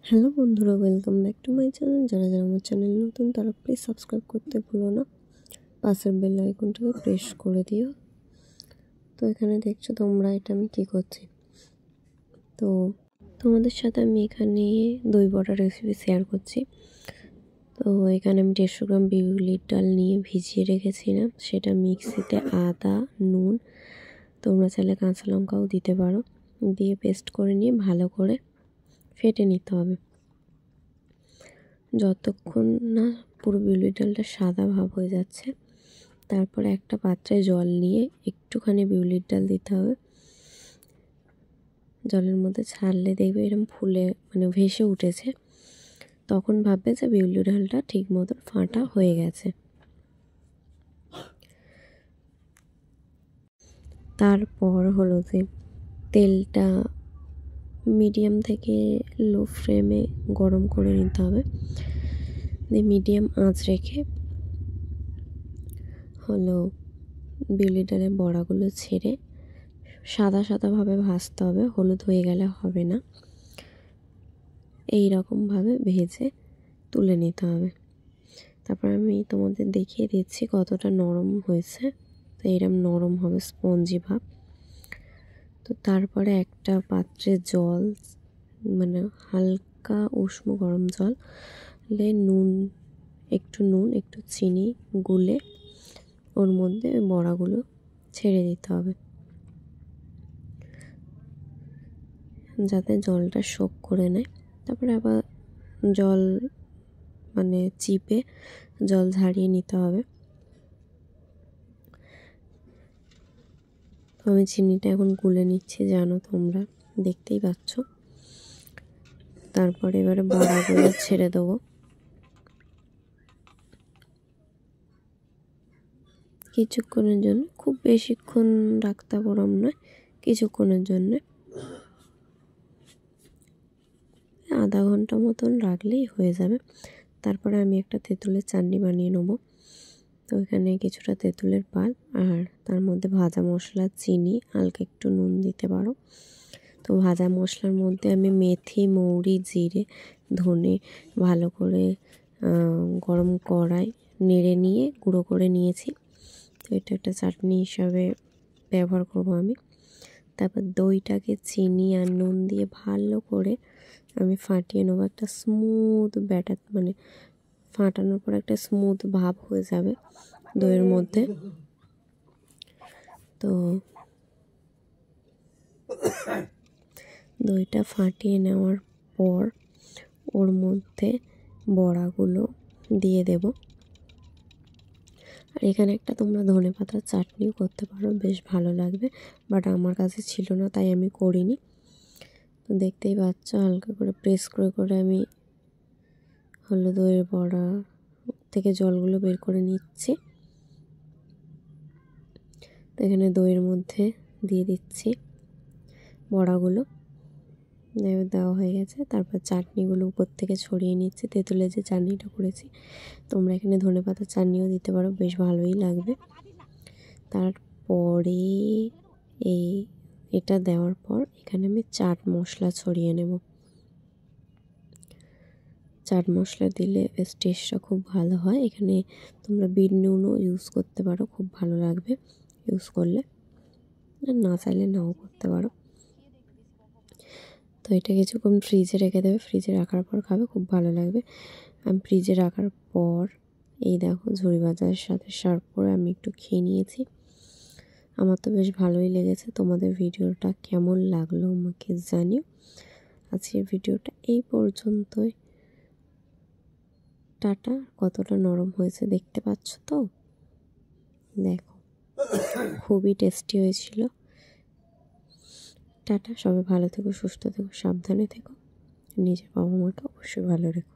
Hello বন্ধুরা, welcome back to my channel. যারা যারা আমার চ্যানেল নতুন তারা প্লিজ সাবস্ক্রাইব করতে ভুলো না, পাশের বেল আইকনটাকে প্রেস করে দিও। তো এখানে দেখছো তোমরা এটা আমি কী করছি। তো তোমাদের সাথে আমি এখানে দই বড়া রেসিপি শেয়ার করছি। তো এখানে আমি 150 গ্রাম বিউলির ডাল নিয়ে ভিজিয়ে রেখেছিলাম, সেটা মিক্সিতে আদা, নুন, তোমরা চাইলে কাঁচা লঙ্কাও দিতে পারো, দিয়ে পেস্ট করে নিয়ে ভালো করে ফেটে নিতে হবে। যতক্ষণ না পুরো বিউলির ডালটা সাদা ভাব হয়ে যাচ্ছে, তারপরে একটা পাত্রে জল নিয়ে একটুখানি বিউলির ডাল দিতে হবে। জলের মধ্যে ছাড়লে দেখবে এরকম ফুলে ভেসে উঠেছে, তখন ভাববে যে বিউলির ডালটা ঠিক মতো ফাটা হয়ে গেছে। তারপর হলো যে তেলটা মিডিয়াম থেকে লো ফ্লেমে গরম করে নিতে হবে। মিডিয়াম আঁচ রেখে হলো বিউলির ডালের বড়াগুলো ছেড়ে সাদা সাদাভাবে ভাজতে হবে, হলুদ হয়ে গেলে হবে না। এই রকমভাবে ভেজে তুলে নিতে হবে। তারপর আমি তোমাদের দেখিয়ে দিচ্ছি কতটা নরম হয়েছে। তো এরকম নরম হবে, স্পঞ্জি ভাব। তো তারপরে একটা পাত্রে জল, হালকা উষ্ণ গরম জল নুন একটু চিনি গুলে ওর মধ্যে বড়াগুলো ছেড়ে দিতে হবে, যাতে জলটা শোক করে নেয়। তারপরে আবার জল চিপে জল ঝারিয়ে নিতে হবে। তো আমি চিনিটা এখন গুলে নিচ্ছি, জানো তোমরা দেখতেই পাচ্ছ। তারপরে এবারে বড়াগুলো ছেড়ে দেবো। কিছুক্ষণের জন্য, খুব বেশিক্ষণ রাখতে গরম নয়, কিছুক্ষণের জন্য, আধা ঘন্টা মতন রাখলেই হয়ে যাবে। তারপরে আমি একটা তেঁতুলের চাটনি বানিয়ে নেবো। তো এখানে কিছুটা তেঁতুলের পাল আর তার মধ্যে ভাজা মশলা, চিনি, হালকা একটু নুন দিতে পারো। তো ভাজা মশলার মধ্যে আমি মেথি, মৌরি, জিরে, ধনে ভালো করে গরম কড়াই নেড়ে নিয়ে গুঁড়ো করে নিয়েছি। তো এটা একটা চাটনি হিসাবে ব্যবহার করব আমি। তারপর দইটাকে চিনি আর নুন দিয়ে ভালো করে আমি ফাটিয়ে নেবো। একটা স্মুথ ব্যাটার, ফাটানোর পর একটা স্মুথ ভাব হয়ে যাবে দইয়ের মধ্যে। তো দইটা ফাটিয়ে নেওয়ার পর ওর মধ্যে বড়াগুলো দিয়ে দেব। আর এখানে একটা তোমরা ধনেপাতার চাটনিও করতে পারো, বেশ ভালো লাগবে, বাট আমার কাছে ছিল না তাই আমি করিনি। তো দেখতেই পাচ্ছ, হালকা করে প্রেস করে করে আমি দইয়ের বড়া থেকে জলগুলো বের করে নিচ্ছি। তো এখানে দইয়ের মধ্যে দিয়ে দিচ্ছি বড়াগুলো, দেওয়া হয়ে গেছে। তারপর চাটনিগুলো উপর থেকে ছড়িয়ে নিচ্ছি, তেঁতুলের যে চাটনিটা করেছি। তোমরা এখানে ধনেপাতার চাটনিও দিতে পারো, বেশ ভালোই লাগবে। তারপরে এটা দেওয়ার পর এখানে আমি চাট মশলা ছড়িয়ে নেব। চাট মশলা দিলে বেশ টেস্টটা খুব ভালো হয়। এখানে তোমরা বিট নুনও ইউজ করতে পারো, খুব ভালো লাগবে ইউজ করলে, না চাইলে নাও করতে পারো। তো এটা কিছুক্ষণ ফ্রিজে রেখে দেবে, ফ্রিজে রাখার পর খাবে, খুব ভালো লাগবে। আমি ফ্রিজে রাখার পর এই দেখো ঝুড়ি ভাজার সাথে সার্ভ করে আমি একটু খেয়ে নিয়েছি। আমার তো বেশ ভালোই লেগেছে। তোমাদের ভিডিওটা কেমন লাগলো আমাকে জানিও। আজকের ভিডিওটা এই পর্যন্তই। টাটা। কতটা নরম হয়েছে দেখতে পাচ্ছ তো, দেখো খুবই টেস্টি হয়েছিল। টাটা। সবাই ভালো থেকো, সুস্থ থেকো, সাবধানে থেকো, নিজের বাবা মাকে অবশ্যই ভালো রেখো।